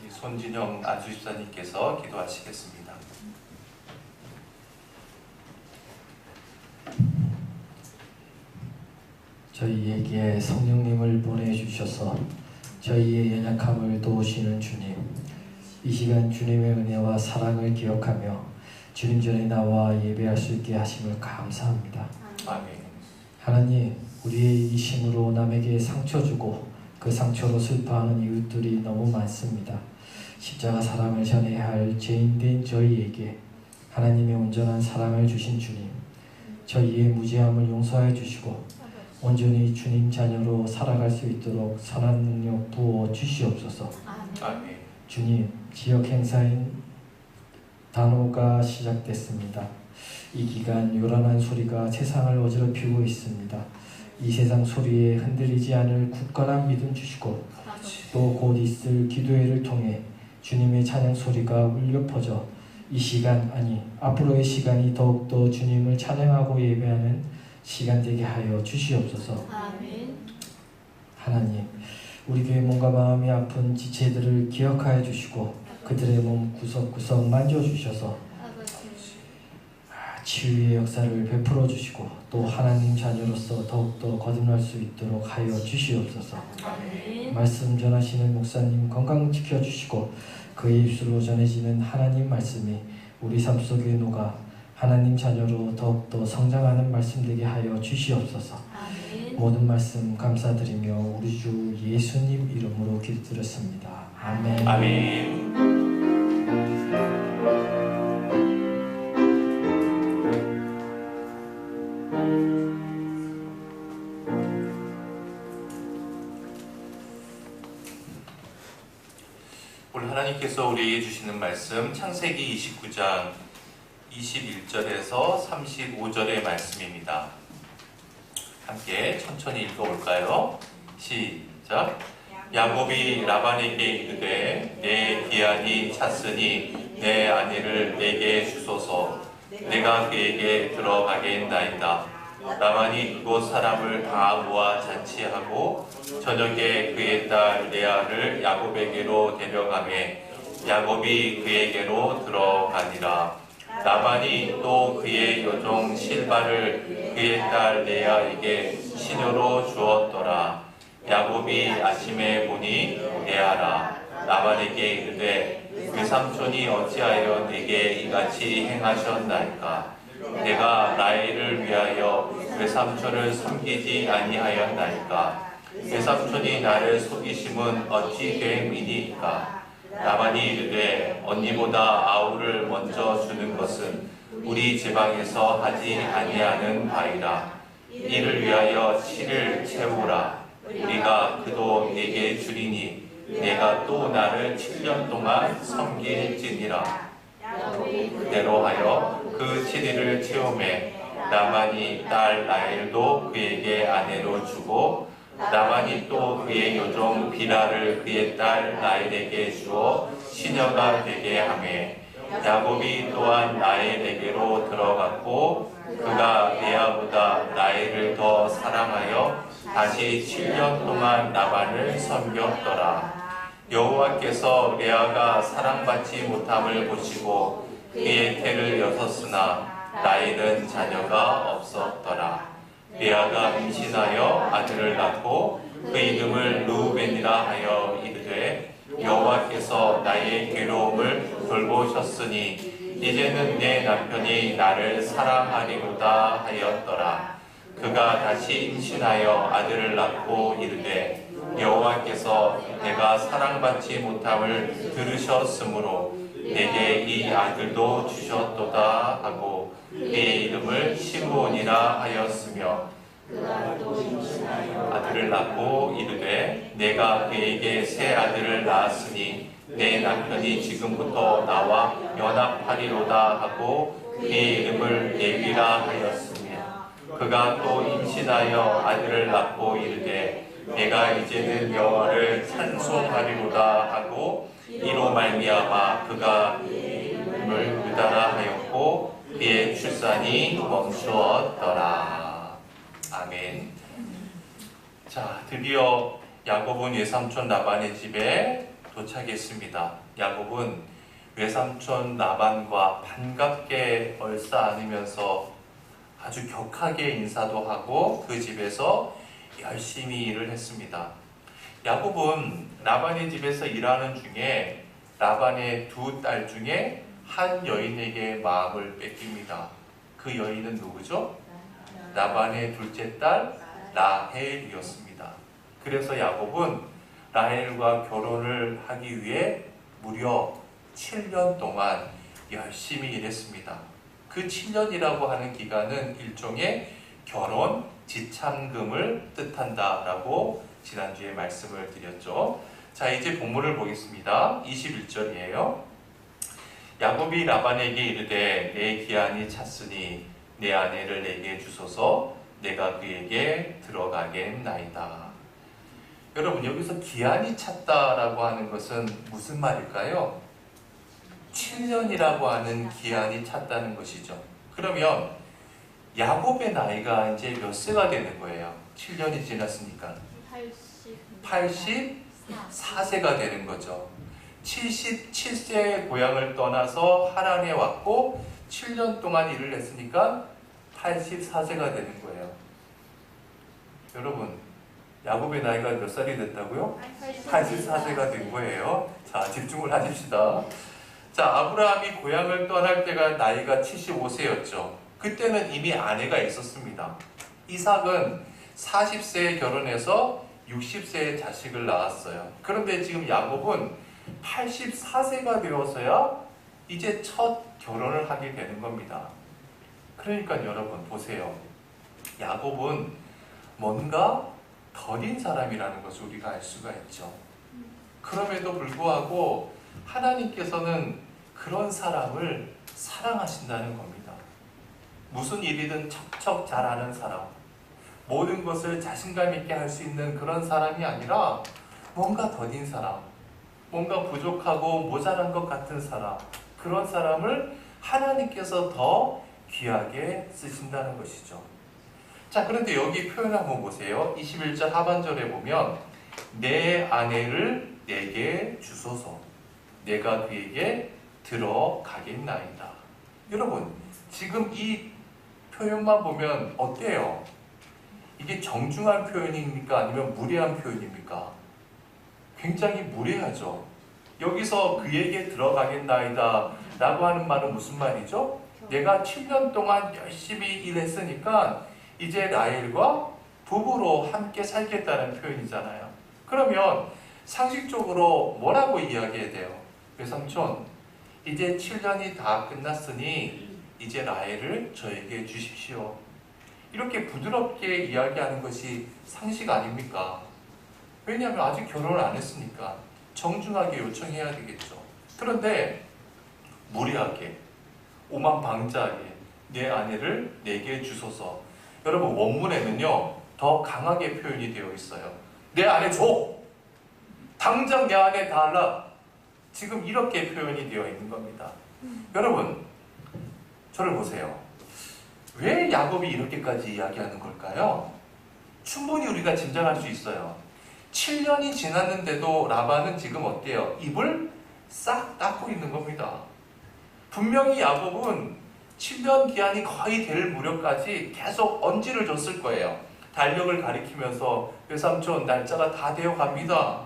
손진영 안수집사님께서 기도하시겠습니다. 저희에게 성령님을 보내주셔서 저희의 연약함을 도우시는 주님, 이 시간 주님의 은혜와 사랑을 기억하며 주님 전에 나와 예배할 수 있게 하심을 감사합니다. 아멘. 하나님, 우리의 이심으로 남에게 상처 주고 그 상처로 슬퍼하는 이웃들이 너무 많습니다. 십자가 사랑을 전해야 할 죄인된 저희에게 하나님의 온전한 사랑을 주신 주님, 저희의 무죄함을 용서해 주시고 온전히 주님 자녀로 살아갈 수 있도록 선한 능력 부어 주시옵소서. 아멘. 주님, 지역 행사인 단오가 시작됐습니다. 이 기간 요란한 소리가 세상을 어지럽히고 있습니다. 이 세상 소리에 흔들리지 않을 굳건한 믿음 주시고 또 곧 있을 기도회를 통해 주님의 찬양 소리가 울려 퍼져 이 시간, 아니 앞으로의 시간이 더욱더 주님을 찬양하고 예배하는 시간 되게 하여 주시옵소서. 아멘. 하나님, 우리 교회 몸과 마음이 아픈 지체들을 기억하여 주시고 그들의 몸 구석구석 만져주셔서 치유의 역사를 베풀어 주시고 또 하나님 자녀로서 더욱더 거듭날 수 있도록 하여 주시옵소서. 아멘. 말씀 전하시는 목사님 건강 지켜주시고 그의 입술로 전해지는 하나님 말씀이 우리 삶 속에 녹아 하나님 자녀로 더욱더 성장하는 말씀 되게 하여 주시옵소서. 아멘. 모든 말씀 감사드리며 우리 주 예수님 이름으로 기도드렸습니다. 아멘. 아멘. 오늘 하나님께서 우리에게 주시는 말씀 창세기 29장 21절에서 35절의 말씀입니다. 함께 천천히 읽어볼까요? 시작. 야곱이 라반에게 이르되 내 기한이 찼으니 내 아내를 내게 주소서. 내가 그에게 들어가겠나이다. 라반이 그곳 사람을 다 모아 잔치하고 저녁에 그의 딸 레아를 야곱에게로 데려가매 야곱이 그에게로 들어가니라. 라반이 또 그의 여종 실바를 그의 딸 레아에게 시녀로 주었더라. 야곱이 아침에 보니 레아라. 라반에게 이르되 외삼촌이 어찌하여 내게 이같이 행하셨나이까? 내가 라헬을 위하여 외삼촌을 섬기지 아니하였나이까? 외삼촌이 나를 속이심은 어찌 됨이니이까? 라반이 이르되 언니보다 아우를 먼저 주는 것은 우리 지방에서 하지 아니하는 바이라. 이를 위하여 치를 채우라. 우리가 그도 내게 주리니 내가 또 나를 7년 동안 섬길지니라. 그대로 하여 그 7일을 채우매 라반이 딸 라헬도 그에게 아내로 주고 라반이 또 그의 여종 비라를 그의 딸 라헬에게 주어 시녀가 되게 하매 야곱이 또한 라헬에게로 들어갔고 그가 레아보다 라헬을 더 사랑하여 다시 7년 동안 라반을 섬겼더라. 여호와께서 레아가 사랑받지 못함을 보시고 그의 태를 여섰으나 라헬은 자녀가 없었더라. 레아가 임신하여 아들을 낳고 그 이름을 르우벤이라 하여 이르되 여호와께서 나의 괴로움을 돌보셨으니 이제는 내 남편이 나를 사랑하리로다 하였더라. 그가 다시 임신하여 아들을 낳고 이르되 여호와께서 내가 사랑받지 못함을 들으셨으므로 내게 이 아들도 주셨도다 하고 그의 이름을 시므온이라 하였으며 아들을 낳고 이르되 내가 그에게 새 아들을 낳았으니 내 남편이 지금부터 나와 연합하리로다 하고 그의 이름을 레위라 하였으며 그가 또 임신하여 아들을 낳고 이르되 내가 이제는 여호와를 찬송하리로다 하고 이로 말미암아 그가 이름을 유다라 하였고 그의 출산이 멈추었더라. 아멘. 자, 드디어 야곱은 외삼촌 라반의 집에 도착했습니다. 야곱은 외삼촌 라반과 반갑게 얼싸안으면서 아주 격하게 인사도 하고 그 집에서 열심히 일을 했습니다. 야곱은 라반의 집에서 일하는 중에 라반의 두 딸 중에 한 여인에게 마음을 뺏깁니다. 그 여인은 누구죠? 라반의 둘째 딸 라헬이었습니다. 그래서 야곱은 라헬과 결혼을 하기 위해 무려 7년 동안 열심히 일했습니다. 그 7년이라고 하는 기간은 일종의 결혼 지참금을 뜻한다라고 지난주에 말씀을 드렸죠. 자, 이제 본문을 보겠습니다. 21절이에요. 야곱이 라반에게 이르되 내 기한이 찼으니 내 아내를 내게 주소서 내가 그에게 들어가겠나이다. 여러분, 여기서 기한이 찼다라고 하는 것은 무슨 말일까요? 7년이라고 하는 기한이 찼다는 것이죠. 그러면 야곱의 나이가 이제 몇 세가 되는 거예요? 7년이 지났으니까 84세가 되는 거죠. 77세의 고향을 떠나서 하란에 왔고 7년 동안 일을 했으니까 84세가 되는 거예요. 여러분, 야곱의 나이가 몇 살이 됐다고요? 84세가 된 거예요. 자, 집중을 하십시다. 자, 아브라함이 고향을 떠날 때가 나이가 75세였죠. 그때는 이미 아내가 있었습니다. 이삭은 40세에 결혼해서 60세에 자식을 낳았어요. 그런데 지금 야곱은 84세가 되어서야 이제 첫 결혼을 하게 되는 겁니다. 그러니까 여러분 보세요. 야곱은 뭔가 더딘 사람이라는 것을 우리가 알 수가 있죠. 그럼에도 불구하고 하나님께서는 그런 사람을 사랑하신다는 겁니다. 무슨 일이든 척척 잘하는 사람, 모든 것을 자신감 있게 할 수 있는 그런 사람이 아니라 뭔가 더딘 사람, 뭔가 부족하고 모자란 것 같은 사람, 그런 사람을 하나님께서 더 귀하게 쓰신다는 것이죠. 자, 그런데 여기 표현 한번 보세요. 21절 하반절에 보면 내 아내를 내게 주소서 내가 그에게 들어가겠나이다. 여러분, 지금 이 표현만 보면 어때요? 이게 정중한 표현입니까? 아니면 무례한 표현입니까? 굉장히 무례하죠. 여기서 그에게 들어가겠나이다 라고 하는 말은 무슨 말이죠? 내가 7년 동안 열심히 일했으니까 이제 라헬과 부부로 함께 살겠다는 표현이잖아요. 그러면 상식적으로 뭐라고 이야기해야 돼요? 외삼촌, 이제 7년이 다 끝났으니 이제 라헬을 저에게 주십시오. 이렇게 부드럽게 이야기하는 것이 상식 아닙니까? 왜냐하면 아직 결혼을 안 했으니까 정중하게 요청해야 되겠죠. 그런데 무례하게, 오만방자하게 내 아내를 내게 주소서. 여러분, 원문에는요 더 강하게 표현이 되어 있어요. 내 아내 줘! 당장 내 아내 달라! 지금 이렇게 표현이 되어 있는 겁니다. 여러분, 저를 보세요. 왜 야곱이 이렇게까지 이야기하는 걸까요? 충분히 우리가 짐작할 수 있어요. 7년이 지났는데도 라반은 지금 어때요? 입을 싹 닫고 있는 겁니다. 분명히 야곱은 7년 기한이 거의 될 무렵까지 계속 언지를 줬을 거예요. 달력을 가리키면서 외삼촌 날짜가 다 되어 갑니다.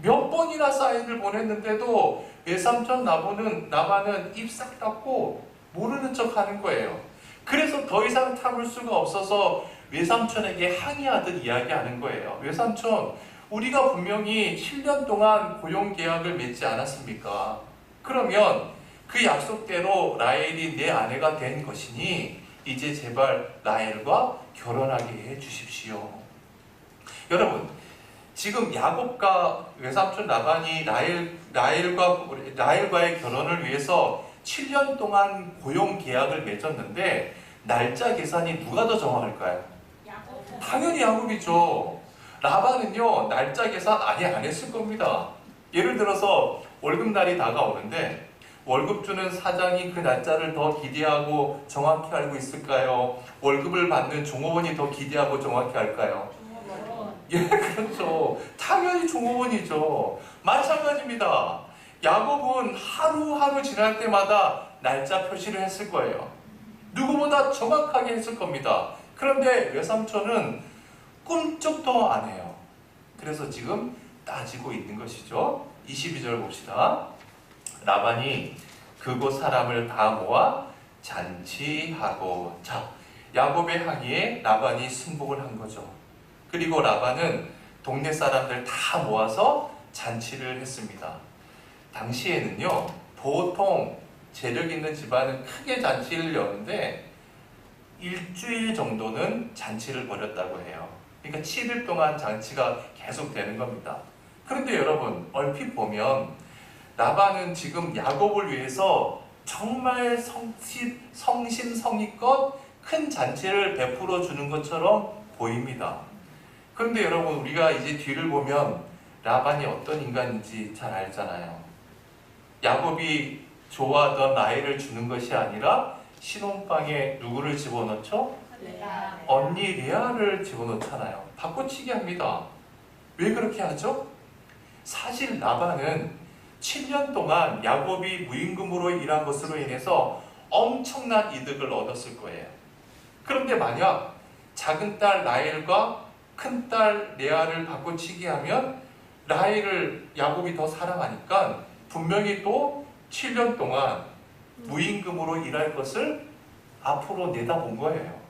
몇 번이나 사인을 보냈는데도 외삼촌 라반은 입 싹 닫고 모르는 척 하는 거예요. 그래서 더 이상 참을 수가 없어서 외삼촌에게 항의하듯 이야기하는 거예요. 외삼촌, 우리가 분명히 7년 동안 고용계약을 맺지 않았습니까? 그러면 그 약속대로 라헬이 내 아내가 된 것이니 이제 제발 라헬과 결혼하게 해 주십시오. 여러분, 지금 야곱과 외삼촌 라반이 라헬과의 결혼을 위해서 7년 동안 고용계약을 맺었는데 날짜 계산이 누가 더 정확할까요? 당연히 야곱이죠. 라반은요 날짜 계산 아예 안 했을 겁니다. 예를 들어서 월급날이 다가오는데 월급 주는 사장이 그 날짜를 더 기대하고 정확히 알고 있을까요? 월급을 받는 종업원이 더 기대하고 정확히 알까요? 예, 그렇죠. 당연히 종업원이죠. 마찬가지입니다. 야곱은 하루하루 지날 때마다 날짜 표시를 했을 거예요. 누구보다 정확하게 했을 겁니다. 그런데 외삼촌은 꿈쩍도 안 해요. 그래서 지금 따지고 있는 것이죠. 22절 봅시다. 라반이 그곳 사람을 다 모아 잔치하고, 자, 야곱의 항의에 라반이 승복을 한 거죠. 그리고 라반은 동네 사람들 다 모아서 잔치를 했습니다. 당시에는요, 보통 재력 있는 집안은 크게 잔치를 여는데 일주일 정도는 잔치를 벌였다고 해요. 그러니까 7일 동안 잔치가 계속 되는 겁니다. 그런데 여러분, 얼핏 보면 라반은 지금 야곱을 위해서 정말 성심성의껏 큰 잔치를 베풀어 주는 것처럼 보입니다. 그런데 여러분, 우리가 이제 뒤를 보면 라반이 어떤 인간인지 잘 알잖아요. 야곱이 좋아하던 라헬을 주는 것이 아니라 신혼방에 누구를 집어넣죠? 언니 레아를 집어넣잖아요. 바꿔치기 합니다. 왜 그렇게 하죠? 사실 라반은 7년 동안 야곱이 무임금으로 일한 것으로 인해서 엄청난 이득을 얻었을 거예요. 그런데 만약 작은 딸 라헬과 큰 딸 레아를 바꿔치기 하면 라헬을 야곱이 더 사랑하니까 분명히 또 7년 동안 무임금으로 일할 것을 앞으로 내다본 거예요.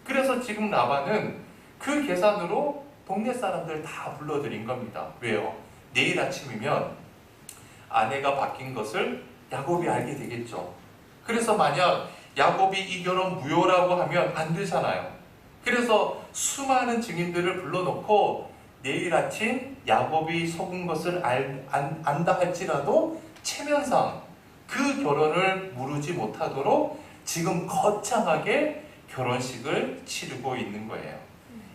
그래서 지금 라반은 그 계산으로 동네 사람들 다 불러들인 겁니다. 왜요? 내일 아침이면 아내가 바뀐 것을 야곱이 알게 되겠죠. 그래서 만약 야곱이 이 결혼 무효라고 하면 안 되잖아요. 그래서 수많은 증인들을 불러놓고 내일 아침 야곱이 속은 것을 안다 할지라도 체면상 그 결혼을 무르지 못하도록 지금 거창하게 결혼식을 치르고 있는 거예요.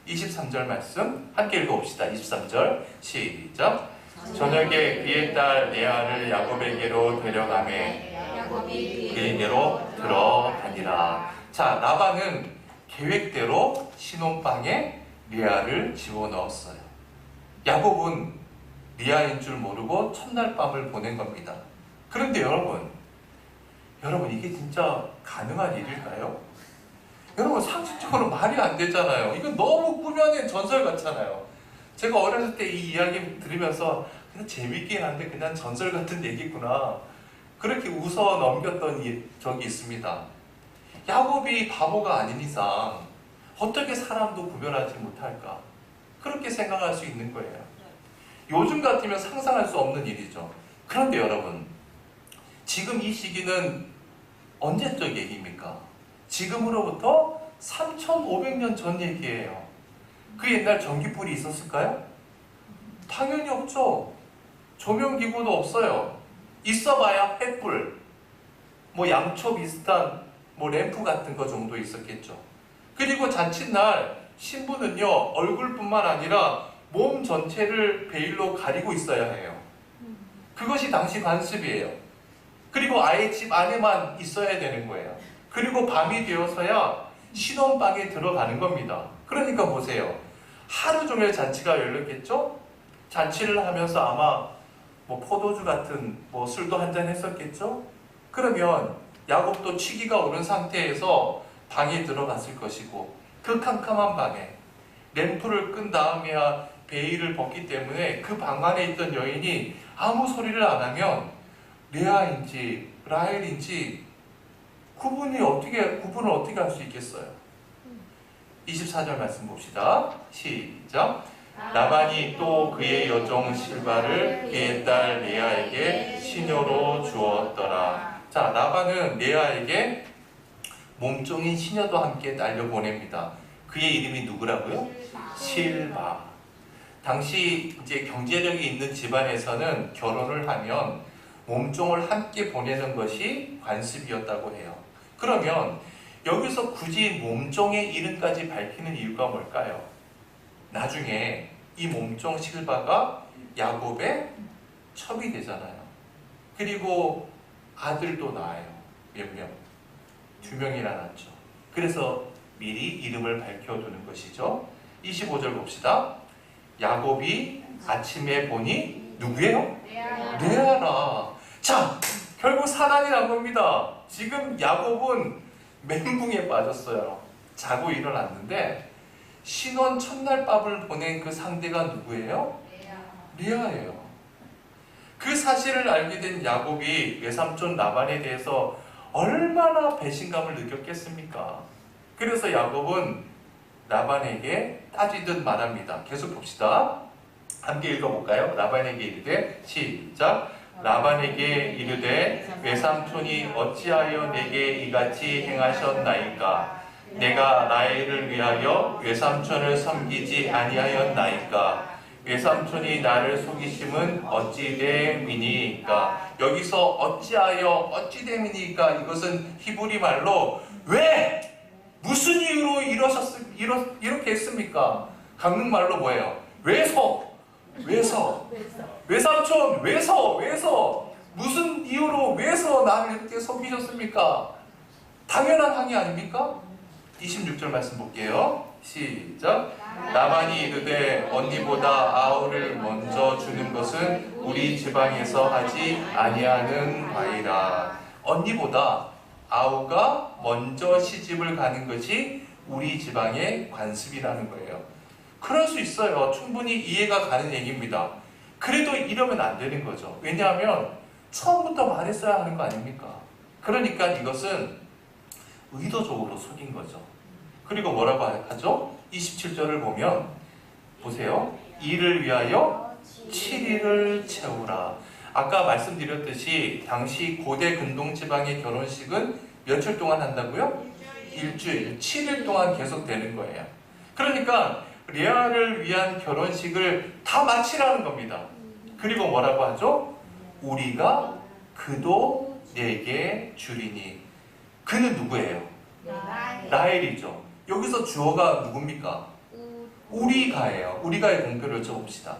23절 말씀 함께 읽어봅시다. 23절 시작. 저녁에 그의 딸 레아를 야곱에게로 데려가매 그에게로 들어가니라. 자, 라반은 계획대로 신혼방에 레아를 집어넣었어요. 야곱은 리아인 줄 모르고 첫날 밤을 보낸 겁니다. 그런데 여러분 이게 진짜 가능한 일일까요? 여러분, 상식적으로 말이 안 되잖아요. 이건 너무 꾸며낸 전설 같잖아요. 제가 어렸을 때 이 이야기 들으면서 그냥 재밌긴 한데 그냥 전설 같은 얘기구나, 그렇게 웃어 넘겼던 적이 있습니다. 야곱이 바보가 아닌 이상 어떻게 사람도 구별하지 못할까, 그렇게 생각할 수 있는 거예요. 요즘 같으면 상상할 수 없는 일이죠. 그런데 여러분, 지금 이 시기는 언제적 얘기입니까? 지금으로부터 3,500년 전 얘기예요. 그 옛날 전기불이 있었을까요? 당연히 없죠. 조명기구도 없어요. 있어봐야 횃불, 양초 비슷한 램프 같은 거 정도 있었겠죠. 그리고 잔칫날 신부는요, 얼굴뿐만 아니라 몸 전체를 베일로 가리고 있어야 해요. 그것이 당시 관습이에요. 그리고 아예 집 안에만 있어야 되는 거예요. 그리고 밤이 되어서야 신혼방에 들어가는 겁니다. 그러니까 보세요. 하루 종일 잔치가 열렸겠죠? 잔치를 하면서 아마 포도주 같은 술도 한잔 했었겠죠? 그러면 야곱도 취기가 오른 상태에서 방에 들어갔을 것이고, 그 캄캄한 방에 램프를 끈 다음에야 베일을 벗기 때문에 그 방 안에 있던 여인이 아무 소리를 안 하면 레아인지 라헬인지 구분을 어떻게 할 수 있겠어요? 24절 말씀 봅시다. 시작. 라반이 또 그의 여종 실바를 그의 딸 레아에게 시녀로 주었더라. 자, 라반은 레아에게 몸종인 시녀도 함께 날려보냅니다. 그의 이름이 누구라고요? 실바. 당시 이제 경제력이 있는 집안에서는 결혼을 하면 몸종을 함께 보내는 것이 관습이었다고 해요. 그러면 여기서 굳이 몸종의 이름까지 밝히는 이유가 뭘까요? 나중에 이 몸종 실바가 야곱의 첩이 되잖아요. 그리고 아들도 낳아요. 몇 명? 2명이나 낳죠. 그래서 미리 이름을 밝혀두는 것이죠. 25절 봅시다. 야곱이 아침에 보니 누구예요? 레아라. 자, 결국 사단이 난 겁니다. 지금 야곱은 멘붕에 빠졌어요. 자고 일어났는데 신혼 첫날 밥을 보낸 그 상대가 누구예요? 레아예요. 그 사실을 알게 된 야곱이 외삼촌 라반에 대해서 얼마나 배신감을 느꼈겠습니까? 그래서 야곱은 라반에게 따지듯 말합니다. 계속 봅시다. 함께 읽어볼까요? 라반에게 이르되 시작. 라반에게 이르되 외삼촌이 어찌하여 내게 이같이 행하셨나이까? 내가 라헬을 위하여 외삼촌을 섬기지 아니하였나이까? 외삼촌이 나를 속이심은 어찌됨이니까? 여기서 어찌하여 어찌됨이니까 이것은 히브리 말로 왜? 무슨 이유로 이렇게 했습니까? 한국말로 뭐예요? 왜서? 외삼촌 왜서? 무슨 이유로 왜서 나를 이렇게 속이셨습니까? 당연한 항의 아닙니까? 26절 말씀 볼게요. 시작. 라반이 이르되 언니보다 아우를 먼저 주는 것은 우리 지방에서 하지 아니하는 바이라. 언니보다 아우가 먼저 시집을 가는 것이 우리 지방의 관습이라는 거예요. 그럴 수 있어요. 충분히 이해가 가는 얘기입니다. 그래도 이러면 안 되는 거죠. 왜냐하면 처음부터 말했어야 하는 거 아닙니까? 그러니까 이것은 의도적으로 속인 거죠. 그리고 뭐라고 하죠? 27절을 보면 보세요. 이를 위하여 7일을 채우라. 아까 말씀드렸듯이 당시 고대 근동지방의 결혼식은 며칠 동안 한다고요? 일주일, 7일 동안 계속 되는 거예요. 그러니까 레아를 위한 결혼식을 다 마치라는 겁니다. 그리고 뭐라고 하죠? 우리가 그도 내게 주리니. 그는 누구예요? 라헬이죠. 여기서 주어가 누굽니까? 우리가예요. 우리가의 공표를 쳐봅시다.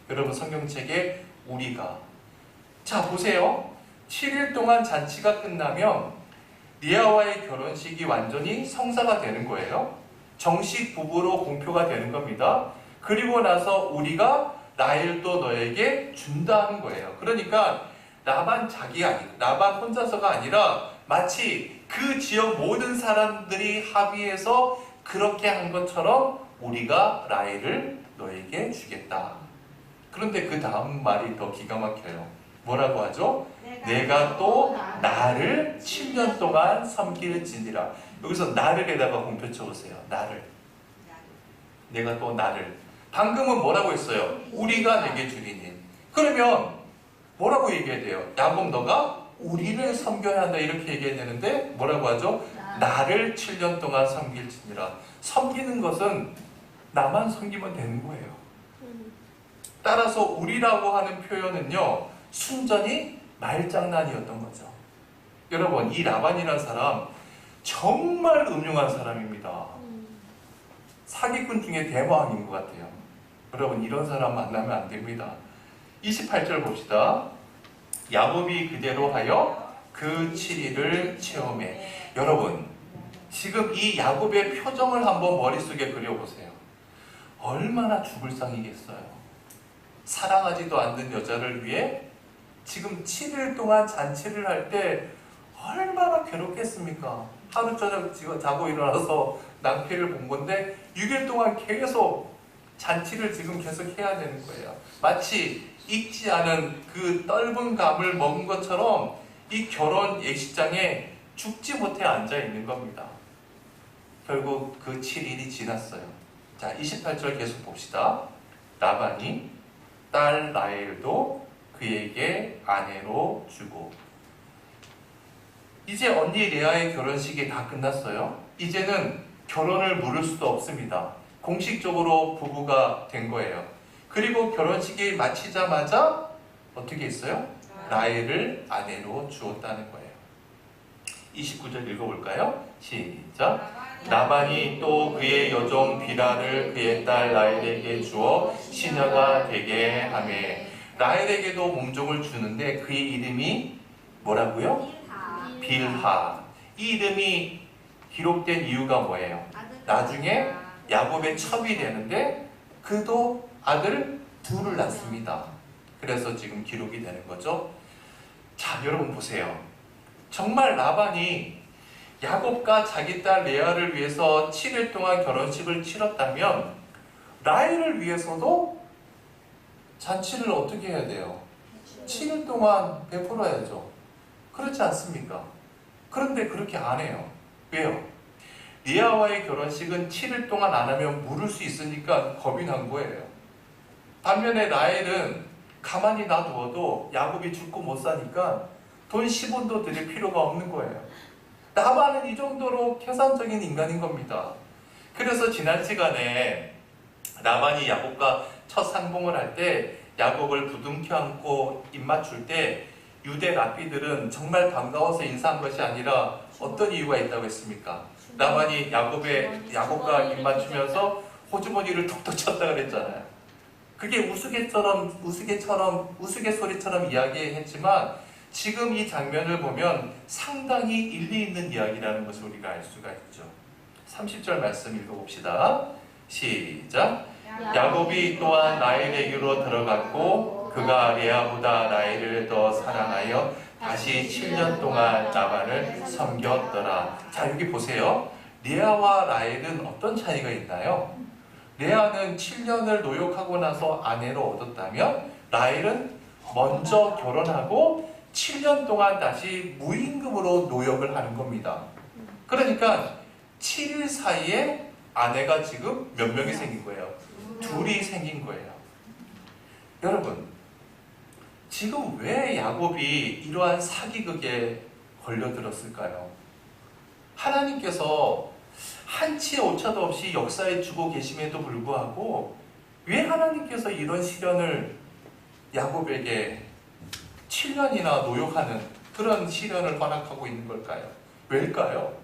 여러분 성경책에 우리가. 자 보세요. 7일 동안 잔치가 끝나면 리아와의 결혼식이 완전히 성사가 되는 거예요. 정식 부부로 공표가 되는 겁니다. 그리고 나서 우리가 라헬도 너에게 준다는 거예요. 그러니까 라반 혼자서가 아니라 마치 그 지역 모든 사람들이 합의해서 그렇게 한 것처럼 우리가 라헬을 너에게 주겠다. 그런데 그 다음 말이 더 기가 막혀요. 뭐라고 하죠? 내가 또 나를 7년 동안 섬길지니라. 여기서 나를에다가 공표 쳐보세요. 나를. 내가 또 나를. 방금은 뭐라고 했어요? 우리가 내게 주리니. 그러면 뭐라고 얘기해야 돼요? 야곱 너가 우리를 섬겨야 한다 이렇게 얘기해야 되는데 뭐라고 하죠? 나를 7년 동안 섬길지니라. 섬기는 것은 나만 섬기면 되는 거예요. 따라서 우리라고 하는 표현은요, 순전히 말장난이었던 거죠. 여러분, 이 라반이라는 사람 정말 음흉한 사람입니다. 사기꾼 중에 대마왕인 것 같아요. 여러분, 이런 사람 만나면 안 됩니다. 28절 봅시다. 야곱이 그대로 하여 그 7일을 체험해. 여러분, 지금 이 야곱의 표정을 한번 머릿속에 그려보세요. 얼마나 죽을 상이겠어요. 사랑하지도 않는 여자를 위해 지금 7일 동안 잔치를 할 때 얼마나 괴롭겠습니까? 하루 저녁 자고 일어나서 낭패를 본 건데 6일 동안 계속 잔치를 지금 계속 해야 되는 거예요. 마치 익지 않은 그 떫은 감을 먹은 것처럼 이 결혼 예식장에 죽지 못해 앉아 있는 겁니다. 결국 그 7일이 지났어요. 자, 28절 계속 봅시다. 라반이 딸 라헬도 그에게 아내로 주고. 이제 언니 레아의 결혼식이 다 끝났어요. 이제는 결혼을 물을 수도 없습니다. 공식적으로 부부가 된 거예요. 그리고 결혼식이 마치자마자 어떻게 했어요? 라헬을 아내로 주었다는 거예요. 29절 읽어볼까요? 시작. 라반이 또 그의 여종 비라를 그의 딸 라헬에게 주어 시녀가 되게 하매. 라헬에게도 몸종을 주는데 그의 이름이 뭐라고요? 빌하. 이 이름이 기록된 이유가 뭐예요? 나중에 야곱의 첩이 되는데 그도 아들 둘을 낳습니다. 그래서 지금 기록이 되는 거죠. 자, 여러분 보세요. 정말 라반이 야곱과 자기 딸 레아를 위해서 7일 동안 결혼식을 치렀다면 라헬을 위해서도 잔치를 어떻게 해야 돼요? 7일 동안 베풀어야죠. 그렇지 않습니까? 그런데 그렇게 안 해요. 왜요? 리아와의 결혼식은 7일 동안 안 하면 물을 수 있으니까 겁이 난 거예요. 반면에 라헬은 가만히 놔두어도 야곱이 죽고 못 사니까 돈 10원도 드릴 필요가 없는 거예요. 라반은 이 정도로 계산적인 인간인 겁니다. 그래서 지난 시간에 라반이 야곱과 첫 상봉을 할 때 야곱을 부둥켜 안고 입 맞출 때 유대 랍비들은 정말 반가워서 인사한 것이 아니라 어떤 이유가 있다고 했습니까? 라반이 야곱과 입 맞추면서 호주머니를 톡톡 쳤다 그랬잖아요. 그게 우스갯소리처럼 이야기했지만 지금 이 장면을 보면 상당히 일리 있는 이야기라는 것을 우리가 알 수가 있죠. 30절 말씀 읽어봅시다. 시작. 야곱이 또한 라헬에게로 들어갔고 그가 레아보다 라헬을 더 사랑하여 다시 7년 동안 라반을 섬겼더라. 자, 여기 보세요. 레아와 라헬은 어떤 차이가 있나요? 레아는 7년을 노역하고 나서 아내로 얻었다면 라헬은 먼저 결혼하고 7년 동안 다시 무임금으로 노역을 하는 겁니다. 그러니까 7일 사이에 아내가 지금 몇 명이 생긴 거예요? 둘이 생긴 거예요. 여러분, 지금 왜 야곱이 이러한 사기극에 걸려들었을까요? 하나님께서 한치 오차도 없이 역사에 주고 계심에도 불구하고 왜 하나님께서 이런 시련을 야곱에게 7년이나 노역하는 그런 시련을 허락하고 있는 걸까요? 왜일까요?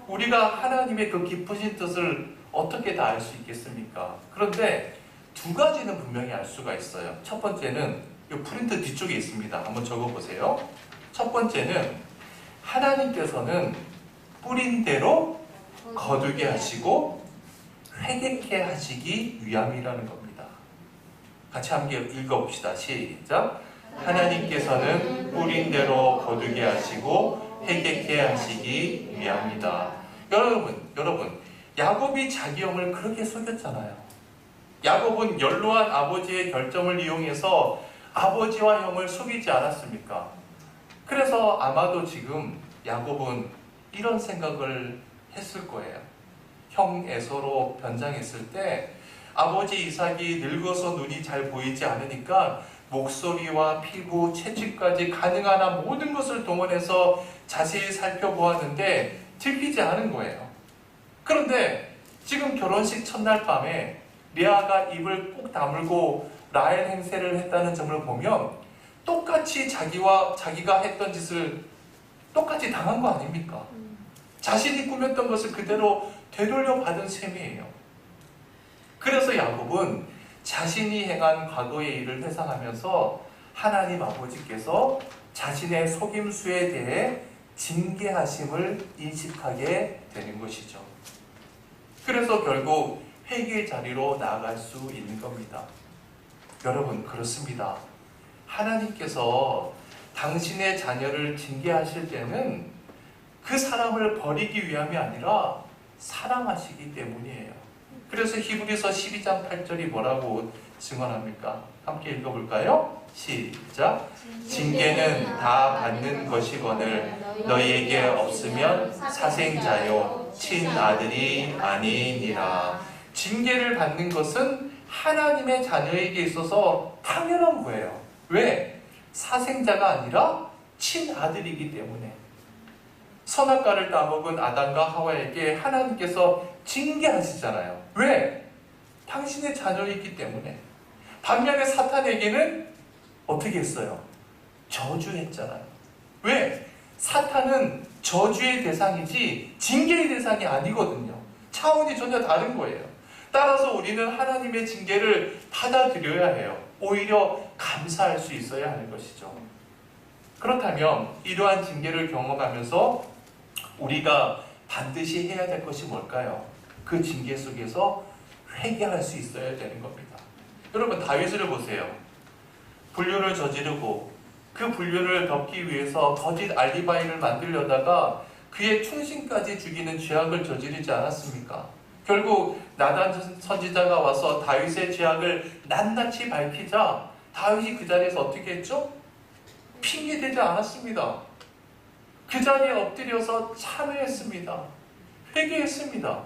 우리가 하나님의 그 깊으신 뜻을 어떻게 다 알 수 있겠습니까? 그런데 두 가지는 분명히 알 수가 있어요. 첫 번째는 이 프린트 뒤쪽에 있습니다. 한번 적어보세요. 첫 번째는 하나님께서는 뿌린 대로 거두게 하시고 회개케 하시기 위함이라는 겁니다. 같이 함께 읽어봅시다. 시작. 하나님께서는 뿌린 대로 거두게 하시고 회개케 하시기 위함이다. 여러분, 야곱이 자기 형을 그렇게 속였잖아요. 야곱은 연로한 아버지의 결점을 이용해서 아버지와 형을 속이지 않았습니까? 그래서 아마도 지금 야곱은 이런 생각을 했을 거예요. 형 에서로 변장했을 때 아버지 이삭이 늙어서 눈이 잘 보이지 않으니까 목소리와 피부, 채취까지 가능한 한 모든 것을 동원해서 자세히 살펴보았는데 들키지 않은 거예요. 그런데 지금 결혼식 첫날 밤에 레아가 입을 꼭 다물고 라헬 행세를 했다는 점을 보면 똑같이 자기가 했던 짓을 똑같이 당한 거 아닙니까? 자신이 꾸몄던 것을 그대로 되돌려 받은 셈이에요. 그래서 야곱은 자신이 행한 과거의 일을 회상하면서 하나님 아버지께서 자신의 속임수에 대해 징계하심을 인식하게 되는 것이죠. 그래서 결국 회개의 자리로 나아갈 수 있는 겁니다. 여러분, 그렇습니다. 하나님께서 당신의 자녀를 징계하실 때는 그 사람을 버리기 위함이 아니라 사랑하시기 때문이에요. 그래서 히브리서 12장 8절이 뭐라고 증언합니까? 함께 읽어볼까요? 시작. 징계는 다 받는 것이거늘 너희에게 없으면 사생자요 친아들이 아니니라. 징계를 받는 것은 하나님의 자녀에게 있어서 당연한 거예요. 왜? 사생자가 아니라 친아들이기 때문에. 선악과를 따먹은 아담과 하와에게 하나님께서 징계하시잖아요. 왜? 당신의 자녀이기 때문에. 반면에 사탄에게는 어떻게 했어요? 저주했잖아요. 왜? 사탄은 저주의 대상이지 징계의 대상이 아니거든요. 차원이 전혀 다른 거예요. 따라서 우리는 하나님의 징계를 받아들여야 해요. 오히려 감사할 수 있어야 하는 것이죠. 그렇다면 이러한 징계를 경험하면서 우리가 반드시 해야 될 것이 뭘까요? 그 징계 속에서 회개할 수 있어야 되는 겁니다. 여러분 다윗을 보세요. 불륜을 저지르고 그 불륜을 덮기 위해서 거짓 알리바이를 만들려다가 그의 충신까지 죽이는 죄악을 저지르지 않았습니까? 결국 나단 선지자가 와서 다윗의 죄악을 낱낱이 밝히자 다윗이 그 자리에서 어떻게 했죠? 핑계대지 않았습니다. 그 자리에 엎드려서 참회했습니다. 회개했습니다.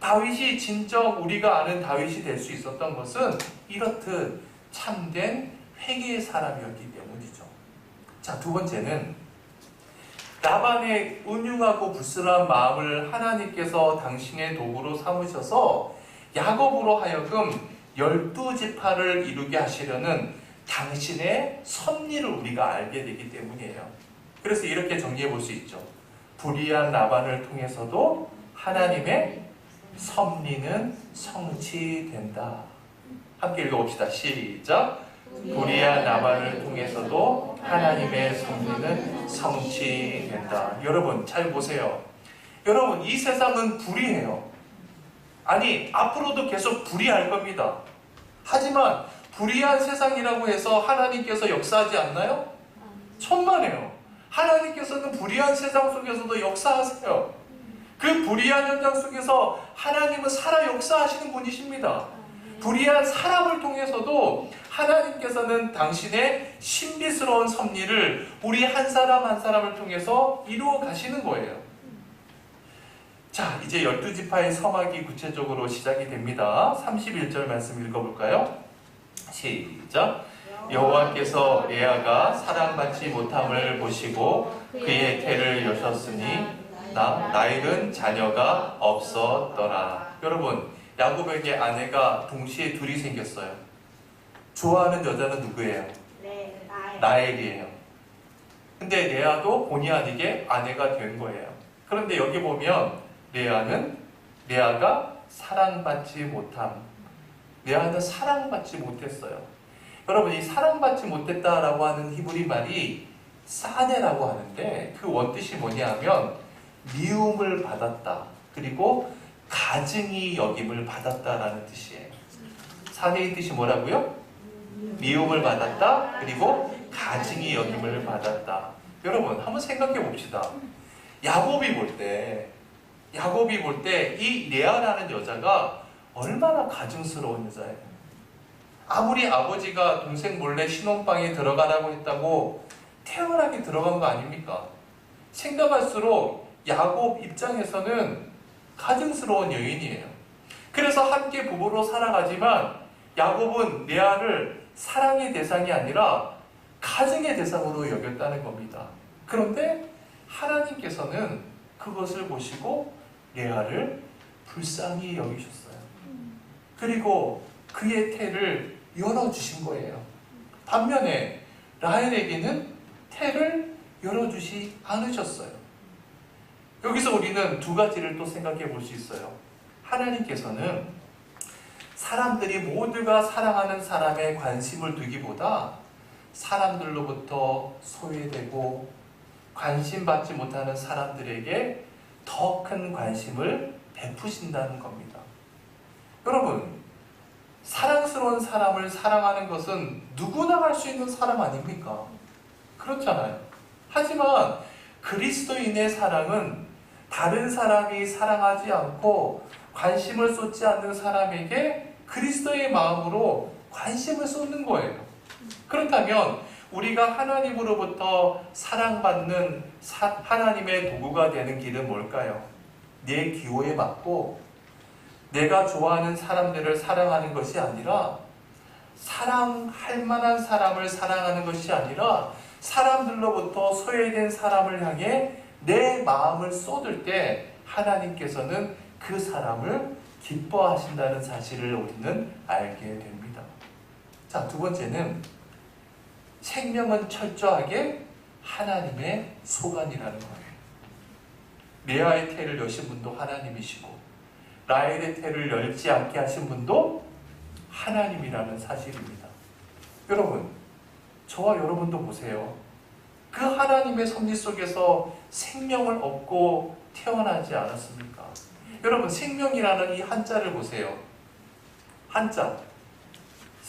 다윗이 진정 우리가 아는 다윗이 될 수 있었던 것은 이렇듯 참된 회개의 사람이었기 때문이죠. 자, 두 번째는 라반의 은흉하고 불순한 마음을 하나님께서 당신의 도구로 삼으셔서 야곱으로 하여금 12지파를 이루게 하시려는 당신의 섭리를 우리가 알게 되기 때문이에요. 그래서 이렇게 정리해 볼 수 있죠. 불의한 라반을 통해서도 하나님의 섭리는 성취된다. 함께 읽어봅시다. 시작. 불의한 라반을 통해서도 하나님의 섭리는 성취된다. 여러분 잘 보세요. 여러분 이 세상은 불의해요. 아니 앞으로도 계속 불의할 겁니다. 하지만 불의한 세상이라고 해서 하나님께서 역사하지 않나요? 천만에요. 하나님께서는 불의한 세상 속에서도 역사하세요. 그 불의한 현장 속에서 하나님은 살아 역사하시는 분이십니다. 불의한 사람을 통해서도 하나님께서는 당신의 신비스러운 섭리를 우리 한 사람 한 사람을 통해서 이루어 가시는 거예요. 자, 이제 12지파의 서막이 구체적으로 시작이 됩니다. 31절 말씀 읽어볼까요? 시작. 여호와께서 레아가 사랑받지 못함을 보시고 그의 태를 여셨으니 라헬은 자녀가 없었더라. 여러분, 야곱에게 아내가 동시에 둘이 생겼어요. 좋아하는 여자는 누구예요? 라헬이에요. 근데 레아도 본의 아니게 아내가 된 거예요. 그런데 여기 보면 레아가 사랑받지 못함. 레아는 사랑받지 못했어요. 여러분, 이 사랑받지 못했다라고 하는 히브리 말이 사네라고 하는데 그 원뜻이 뭐냐면 미움을 받았다. 그리고 가증히 여김을 받았다라는 뜻이에요. 사네의 뜻이 뭐라고요? 미움을 받았다. 그리고 가증히 여김을 받았다. 여러분, 한번 생각해 봅시다. 야곱이 볼 때 이 레아라는 여자가 얼마나 가증스러운 여자예요. 아무리 아버지가 동생 몰래 신혼방에 들어가라고 했다고 태연하게 들어간 거 아닙니까? 생각할수록 야곱 입장에서는 가증스러운 여인이에요. 그래서 함께 부부로 살아가지만 야곱은 레아를 사랑의 대상이 아니라 가증의 대상으로 여겼다는 겁니다. 그런데 하나님께서는 그것을 보시고 레아를 불쌍히 여기셨어요. 그리고 그의 태를 열어주신 거예요. 반면에 라헬에게는 태를 열어주지 않으셨어요. 여기서 우리는 두 가지를 또 생각해 볼 수 있어요. 하나님께서는 사람들이 모두가 사랑하는 사람에 관심을 두기보다 사람들로부터 소외되고 관심받지 못하는 사람들에게 더 큰 관심을 베푸신다는 겁니다. 여러분, 사랑스러운 사람을 사랑하는 것은 누구나 할 수 있는 사람 아닙니까? 그렇잖아요. 하지만 그리스도인의 사랑은 다른 사람이 사랑하지 않고 관심을 쏟지 않는 사람에게 그리스도의 마음으로 관심을 쏟는 거예요. 그렇다면 우리가 하나님으로부터 사랑받는 하나님의 도구가 되는 길은 뭘까요? 내 기호에 맞고 내가 좋아하는 사람들을 사랑하는 것이 아니라 사랑할 만한 사람을 사랑하는 것이 아니라 사람들로부터 소외된 사람을 향해 내 마음을 쏟을 때 하나님께서는 그 사람을 기뻐하신다는 사실을 우리는 알게 됩니다. 자, 두 번째는 생명은 철저하게 하나님의 소관이라는 거예요. 레아의 태를 여신 분도 하나님이시고 라헬의 태를 열지 않게 하신 분도 하나님이라는 사실입니다. 여러분, 저와 여러분도 보세요. 그 하나님의 섭리 속에서 생명을 얻고 태어나지 않았습니까? 여러분, 생명이라는 이 한자를 보세요. 한자.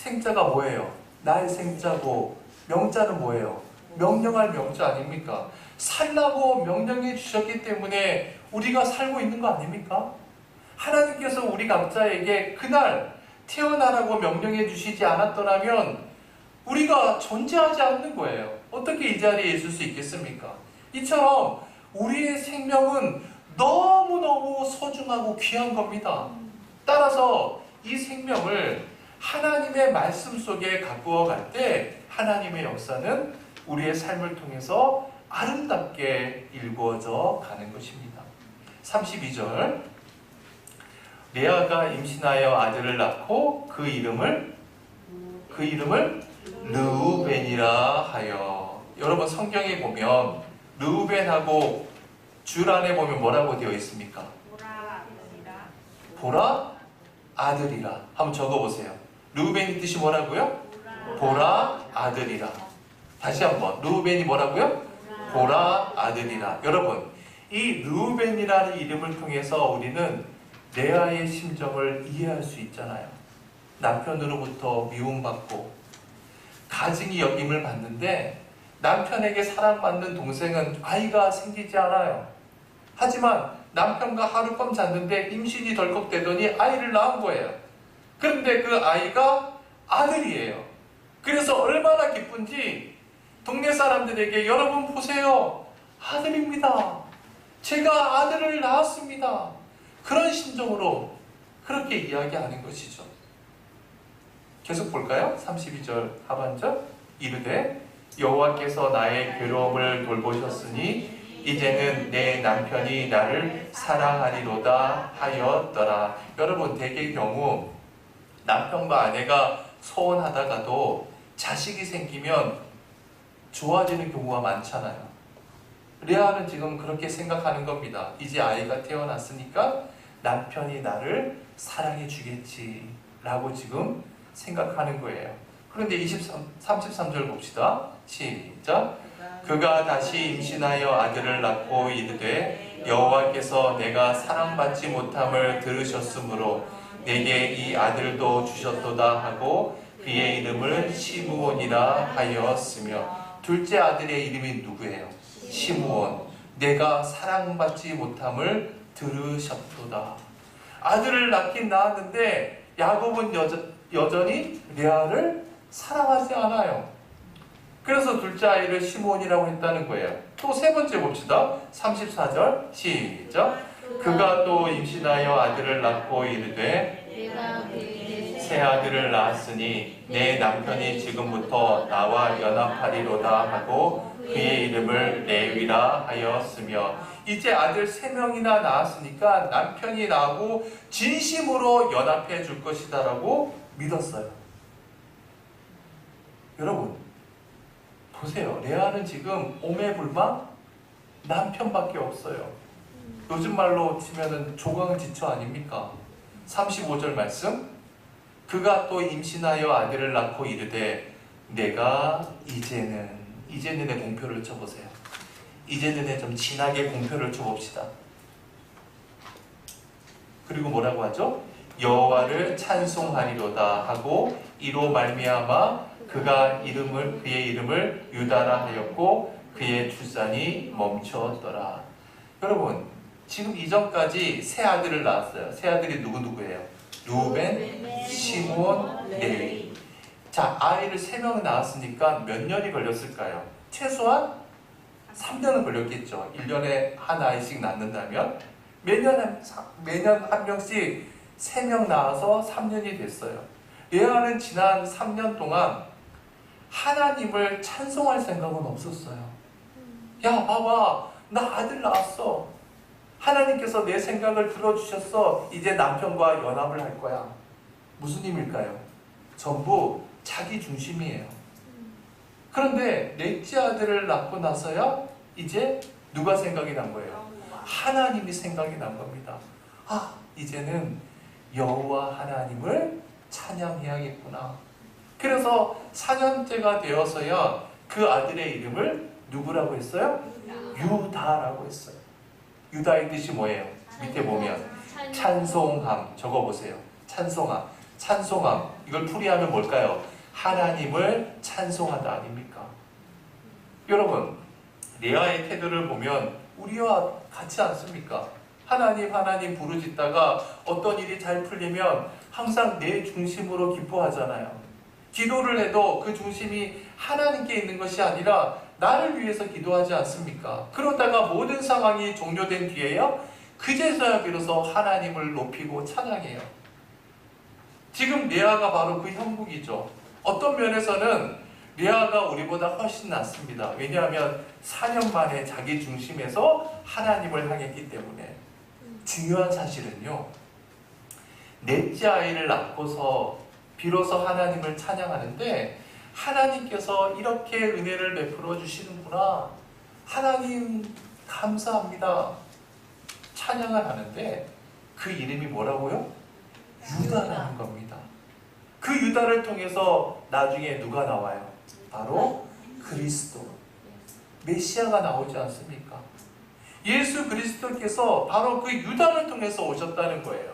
생자가 뭐예요? 나의 생자고 명자는 뭐예요? 명령할 명자 아닙니까? 살라고 명령해 주셨기 때문에 우리가 살고 있는 거 아닙니까? 하나님께서 우리 각자에게 그날 태어나라고 명령해 주시지 않았더라면 우리가 존재하지 않는 거예요. 어떻게 이 자리에 있을 수 있겠습니까? 이처럼 우리의 생명은 너무너무 소중하고 귀한 겁니다. 따라서 이 생명을 하나님의 말씀 속에 가꾸어 갈 때 하나님의 역사는 우리의 삶을 통해서 아름답게 일구어져 가는 것입니다. 32절 레아가 임신하여 아들을 낳고 그 이름을 르우벤이라 하여. 여러분 성경에 보면 르우벤하고 줄 안에 보면 뭐라고 되어 있습니까? 보라 아들이라. 한번 적어보세요. 르우벤이 뜻이 뭐라고요? 보라 아들이라. 다시 한번 르우벤이 뭐라고요? 보라 아들이라. 여러분 이 르우벤이라는 이름을 통해서 우리는 레아의 심정을 이해할 수 있잖아요. 남편으로부터 미움받고 가증이 여김을 받는데 남편에게 사랑받는 동생은 아이가 생기지 않아요. 하지만 남편과 하룻밤 잤는데 임신이 덜컥되더니 아이를 낳은 거예요. 그런데 그 아이가 아들이에요. 그래서 얼마나 기쁜지 동네 사람들에게 여러분 보세요. 아들입니다. 제가 아들을 낳았습니다. 그런 심정으로 그렇게 이야기하는 것이죠. 계속 볼까요? 32절 하반절 이르되 여호와께서 나의 괴로움을 돌보셨으니 이제는 내 남편이 나를 사랑하리로다 하였더라. 여러분 대개의 경우 남편과 아내가 소원하다가도 자식이 생기면 좋아지는 경우가 많잖아요. 레아는 지금 그렇게 생각하는 겁니다. 이제 아이가 태어났으니까 남편이 나를 사랑해 주겠지 라고 지금 생각하는 거예요. 그런데 33절 봅시다. 시작. 그가 다시 임신하여 아들을 낳고 이르되 여호와께서 내가 사랑받지 못함을 들으셨으므로 내게 이 아들도 주셨도다 하고 그의 이름을 시므온이라 하였으며. 둘째 아들의 이름이 누구예요? 시므온. 내가 사랑받지 못함을 들으셨도다. 아들을 낳긴 낳았는데 야곱은 여전히 레아를 사랑하지 않아요. 그래서 둘째 아이를 시므온이라고 했다는 거예요. 또 세 번째 봅시다. 34절 시작. 그가 또 임신하여 아들을 낳고 이르되 새 아들을 낳았으니 내 남편이 지금부터 나와 연합하리로다 하고 그의 이름을 레위라 하였으며. 이제 아들 3명이나 낳았으니까 남편이 나하고 진심으로 연합해 줄 것이다 라고 믿었어요. 여러분 보세요. 레아는 지금 오매불망 남편밖에 없어요. 요즘 말로 치면은 조강지처 아닙니까? 35절 말씀. 그가 또 임신하여 아들을 낳고 이르되 내가 이제는의 공표를 쳐보세요. 이제는에 좀 진하게 공표를 쳐봅시다. 그리고 뭐라고 하죠? 여호와를 찬송하리로다 하고 이로 말미암아 그의 이름을 유다라 하였고 그의 출산이 멈추었더라. 여러분 지금 이전까지 세 아들을 낳았어요. 세 아들이 누구예요? 르우벤, 시므온, 레위. 자, 아이를 3명 낳았으니까 몇 년이 걸렸을까요? 최소한 3년은 걸렸겠죠. 1년에 한 아이씩 낳는다면 매년 한 명씩 3명 낳아서 3년이 됐어요. 레아는 지난 3년 동안 하나님을 찬송할 생각은 없었어요. 야, 봐봐, 나 아들 낳았어. 하나님께서 내 생각을 들어주셨어. 이제 남편과 연합을 할 거야. 무슨 의미일까요? 전부 자기 중심이에요. 그런데 넷째 아들을 낳고 나서야 이제 누가 생각이 난 거예요? 하나님이 생각이 난 겁니다. 아, 이제는 여호와 하나님을 찬양해야겠구나. 그래서 4년째가 되어서야 그 아들의 이름을 누구라고 했어요? 유다라고 했어요. 유다의 뜻이 뭐예요? 밑에 보면 찬송함. 적어보세요. 찬송함. 이걸 풀이하면 뭘까요? 하나님을 찬송하다 아닙니까? 여러분, 레아의 태도를 보면 우리와 같지 않습니까? 하나님 부르짖다가 어떤 일이 잘 풀리면 항상 내 중심으로 기뻐하잖아요. 기도를 해도 그 중심이 하나님께 있는 것이 아니라 나를 위해서 기도하지 않습니까? 그러다가 모든 상황이 종료된 뒤에요, 그제서야 비로소 하나님을 높이고 찬양해요. 지금 레아가 바로 그 형국이죠. 어떤 면에서는 레아가 우리보다 훨씬 낫습니다. 왜냐하면 4년 만에 자기 중심에서 하나님을 향했기 때문에. 중요한 사실은요, 넷째 아이를 낳고서 비로소 하나님을 찬양하는데 하나님께서 이렇게 은혜를 베풀어 주시는구나, 하나님 감사합니다, 찬양을 하는데 그 이름이 뭐라고요? 유다라는 겁니다. 그 유다를 통해서 나중에 누가 나와요? 바로 그리스도, 메시아가 나오지 않습니까? 예수 그리스도께서 바로 그 유다를 통해서 오셨다는 거예요.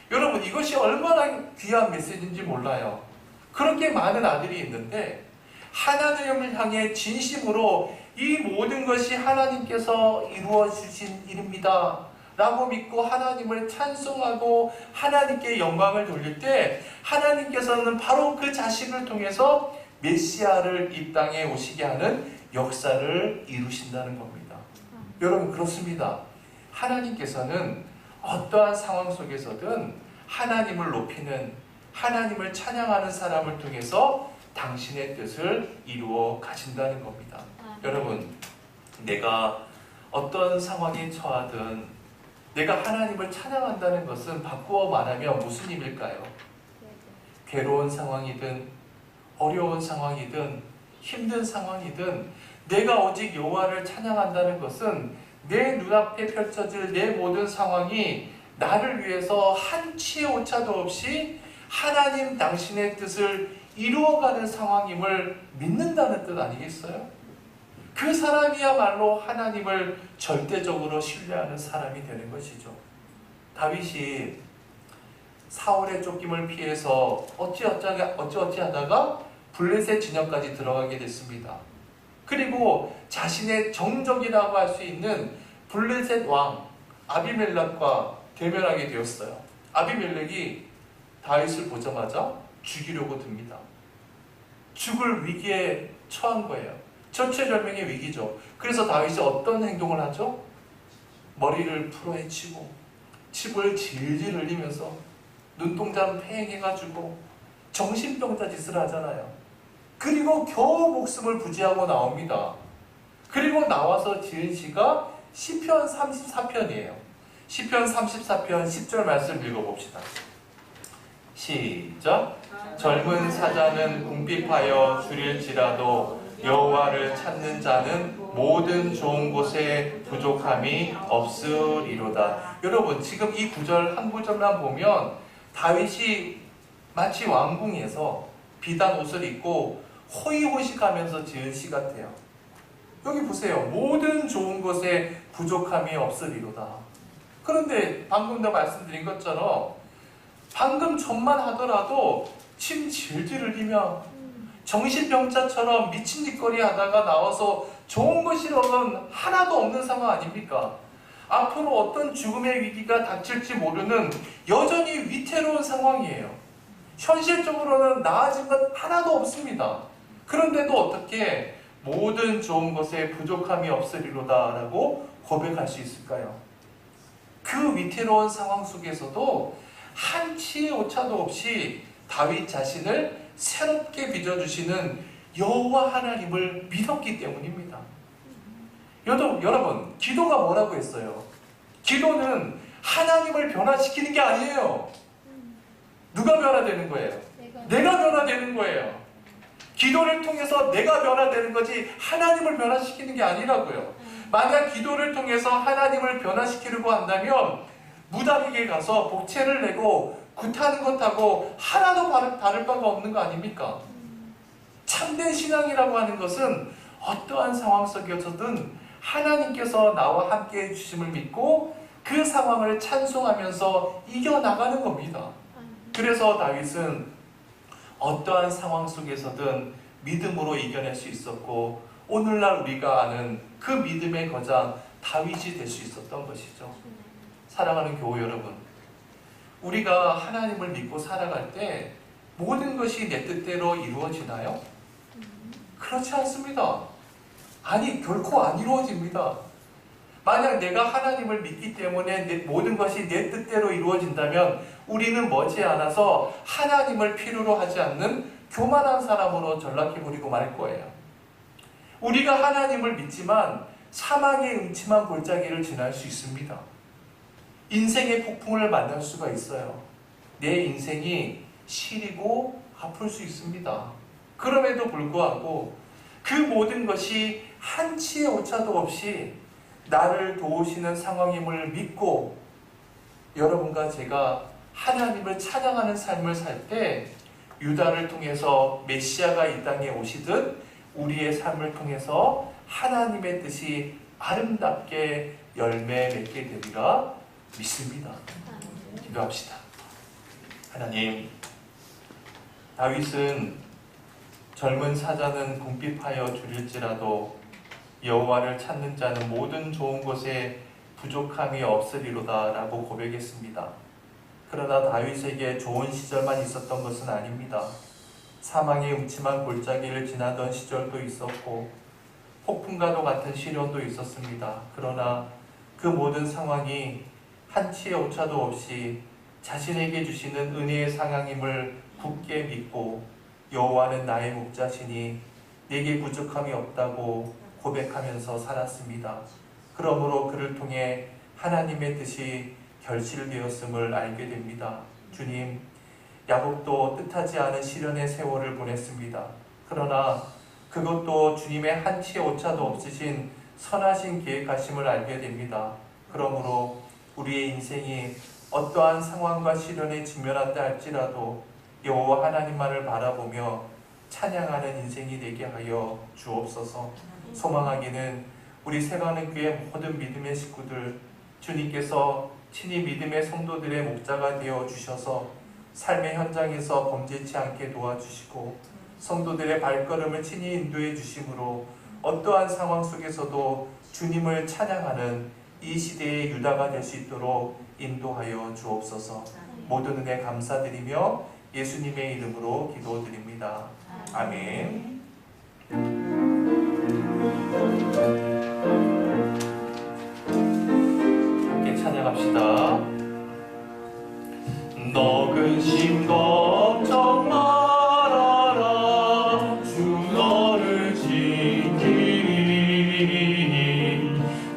여러분, 이것이 얼마나 귀한 메시지인지 몰라요. 그렇게 많은 아들이 있는데 하나님을 향해 진심으로 이 모든 것이 하나님께서 이루어 주신 일입니다 라고 믿고 하나님을 찬송하고 하나님께 영광을 돌릴 때 하나님께서는 바로 그 자신을 통해서 메시아를 이 땅에 오시게 하는 역사를 이루신다는 겁니다. 여러분, 그렇습니다. 하나님께서는 어떠한 상황 속에서든 하나님을 높이는, 하나님을 찬양하는 사람을 통해서 당신의 뜻을 이루어 가신다는 겁니다. 여러분, 내가 어떤 상황에 처하든 내가 하나님을 찬양한다는 것은 바꾸어 말하면 무슨 의미일까요? 괴로운 상황이든 어려운 상황이든 힘든 상황이든 내가 오직 여호와를 찬양한다는 것은 내 눈앞에 펼쳐질 내 모든 상황이 나를 위해서 한치의 오차도 없이 하나님 당신의 뜻을 이루어가는 상황임을 믿는다는 뜻 아니겠어요? 그 사람이야말로 하나님을 절대적으로 신뢰하는 사람이 되는 것이죠. 다윗이 사울의 쫓김을 피해서 어찌하다가 블레셋 진영까지 들어가게 됐습니다. 그리고 자신의 정적이라고 할 수 있는 블레셋 왕 아비멜렉과 대면하게 되었어요. 아비멜렉이 다윗을 보자마자 죽이려고 듭니다. 죽을 위기에 처한 거예요. 절체절명의 위기죠. 그래서 다윗이 어떤 행동을 하죠? 머리를 풀어헤치고 침을 질질 흘리면서 눈동자 팽해가지고 정신병자 짓을 하잖아요. 그리고 겨우 목숨을 부지하고 나옵니다. 그리고 나와서 지은 시가 시편 34편이에요. 시편 34편 10절 말씀 읽어봅시다. 시작. 젊은 사자는 궁핍하여 줄일지라도 여호와를 찾는 자는 모든 좋은 곳에 부족함이 없으리로다. 여러분, 지금 이 구절 한 구절만 보면 다윗이 마치 왕궁에서 비단 옷을 입고 호의호식하면서 지은 시 같아요. 여기 보세요. 모든 좋은 것에 부족함이 없으리로다. 그런데 방금 더 말씀드린 것처럼 방금 전만 하더라도 침 질질 흘리며 정신병자처럼 미친 짓거리 하다가 나와서 좋은 것이로는 하나도 없는 상황 아닙니까? 앞으로 어떤 죽음의 위기가 닥칠지 모르는 여전히 위태로운 상황이에요. 현실적으로는 나아진 것 하나도 없습니다. 그런데도 어떻게 모든 좋은 것에 부족함이 없으리로다 라고 고백할 수 있을까요? 그 위태로운 상황 속에서도 한치의 오차도 없이 다윗 자신을 새롭게 빚어주시는 여호와 하나님을 믿었기 때문입니다. 여러분, 기도가 뭐라고 했어요? 기도는 하나님을 변화시키는 게 아니에요. 누가 변화되는 거예요? 내가 변화되는 거예요. 기도를 통해서 내가 변화되는 거지 하나님을 변화시키는 게 아니라고요. 만약 기도를 통해서 하나님을 변화시키려고 한다면 무당에게 가서 복채를 내고 굿하는 것하고 하나도 다를 바가 없는 거 아닙니까? 참된 신앙이라고 하는 것은 어떠한 상황 속에서든 하나님께서 나와 함께 해주심을 믿고 그 상황을 찬송하면서 이겨나가는 겁니다. 그래서 다윗은 어떠한 상황 속에서든 믿음으로 이겨낼 수 있었고 오늘날 우리가 아는 그 믿음의 거장 다윗이 될 수 있었던 것이죠. 사랑하는 교우 여러분, 우리가 하나님을 믿고 살아갈 때 모든 것이 내 뜻대로 이루어지나요? 그렇지 않습니다. 아니, 결코 안 이루어집니다. 만약 내가 하나님을 믿기 때문에 모든 것이 내 뜻대로 이루어진다면 우리는 머지않아서 하나님을 필요로 하지 않는 교만한 사람으로 전락해버리고 말 거예요. 우리가 하나님을 믿지만 사망의 음침한 골짜기를 지날 수 있습니다. 인생의 폭풍을 만날 수가 있어요. 내 인생이 시리고 아플 수 있습니다. 그럼에도 불구하고 그 모든 것이 한치의 오차도 없이 나를 도우시는 상황임을 믿고 여러분과 제가 하나님을 찬양하는 삶을 살 때 유다를 통해서 메시아가 이 땅에 오시듯 우리의 삶을 통해서 하나님의 뜻이 아름답게 열매 맺게 되리라 믿습니다. 기도합시다. 하나님, 다윗은 젊은 사자는 궁핍하여 줄일지라도 여호와를 찾는 자는 모든 좋은 것에 부족함이 없으리로다 라고 고백했습니다. 그러나 다윗에게 좋은 시절만 있었던 것은 아닙니다. 사망의 음침한 골짜기를 지나던 시절도 있었고 폭풍과도 같은 시련도 있었습니다. 그러나 그 모든 상황이 한치의 오차도 없이 자신에게 주시는 은혜의 상황임을 굳게 믿고 여호와는 나의 목자시니 내게 부족함이 없다고 고백하면서 살았습니다. 그러므로 그를 통해 하나님의 뜻이 결실되었음을 알게 됩니다. 주님, 야곱도 뜻하지 않은 시련의 세월을 보냈습니다. 그러나 그것도 주님의 한치의 오차도 없으신 선하신 계획하심을 알게 됩니다. 그러므로 우리의 인생이 어떠한 상황과 시련에 직면한다 할지라도 여호와 하나님만을 바라보며 찬양하는 인생이 되게 하여 주옵소서. 소망하기는 우리 새가는 교회 모든 믿음의 식구들, 주님께서 친히 믿음의 성도들의 목자가 되어 주셔서 삶의 현장에서 범죄치 않게 도와주시고 성도들의 발걸음을 친히 인도해 주심으로 어떠한 상황 속에서도 주님을 찬양하는 이 시대의 유다가 될 수 있도록 인도하여 주옵소서. 모든 은혜 감사드리며 예수님의 이름으로 기도드립니다. 아멘. 함께 찬양합시다. 너 근심 걱정 말아라. 주 너를 지키리.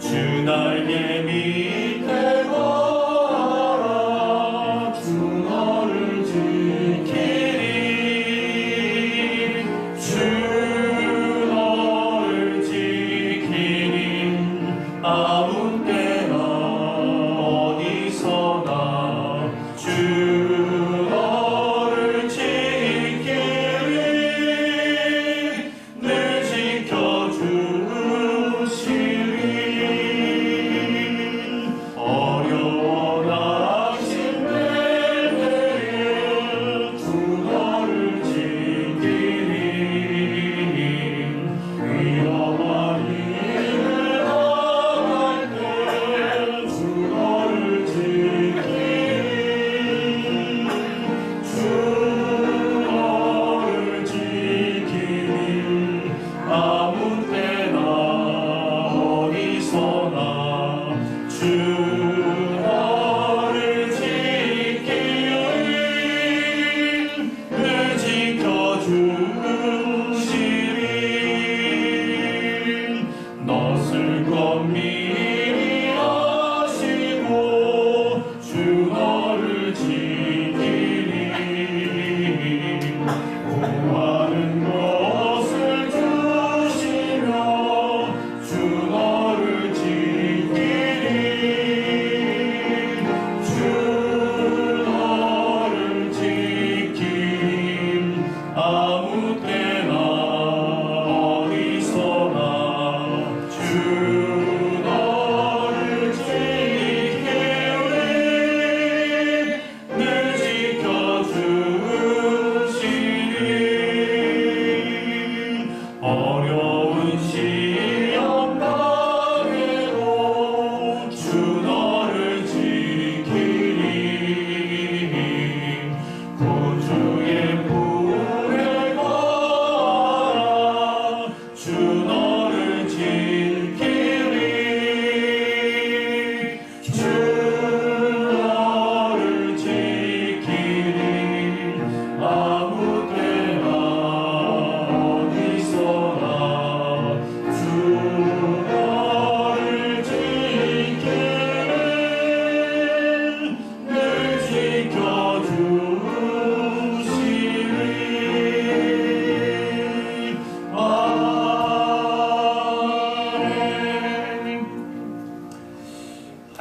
주 날개 밑에 걸어라. 주 너를 지키리. 주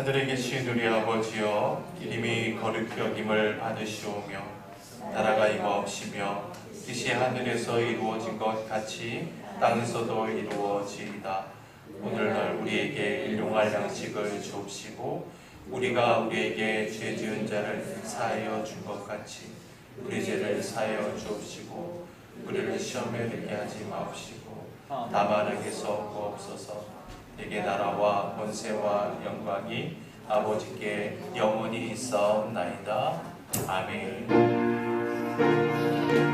하늘에 계신 우리 아버지여, 이름이 거룩히 여김을 받으시오며 나라가 임하옵시며 뜻이 하늘에서 이루어진 것 같이 땅에서도 이루어지이다. 오늘날 우리에게 일용할 양식을 주옵시고 우리가 우리에게 죄 지은 자를 사하여 준 것 같이 우리 죄를 사하여 주옵시고 우리를 시험에 들게 하지 마옵시고 다만 악에서 구하옵소서. 내게 나라와 권세와 영광이 아버지께 영원히 있사옵나이다. 아멘.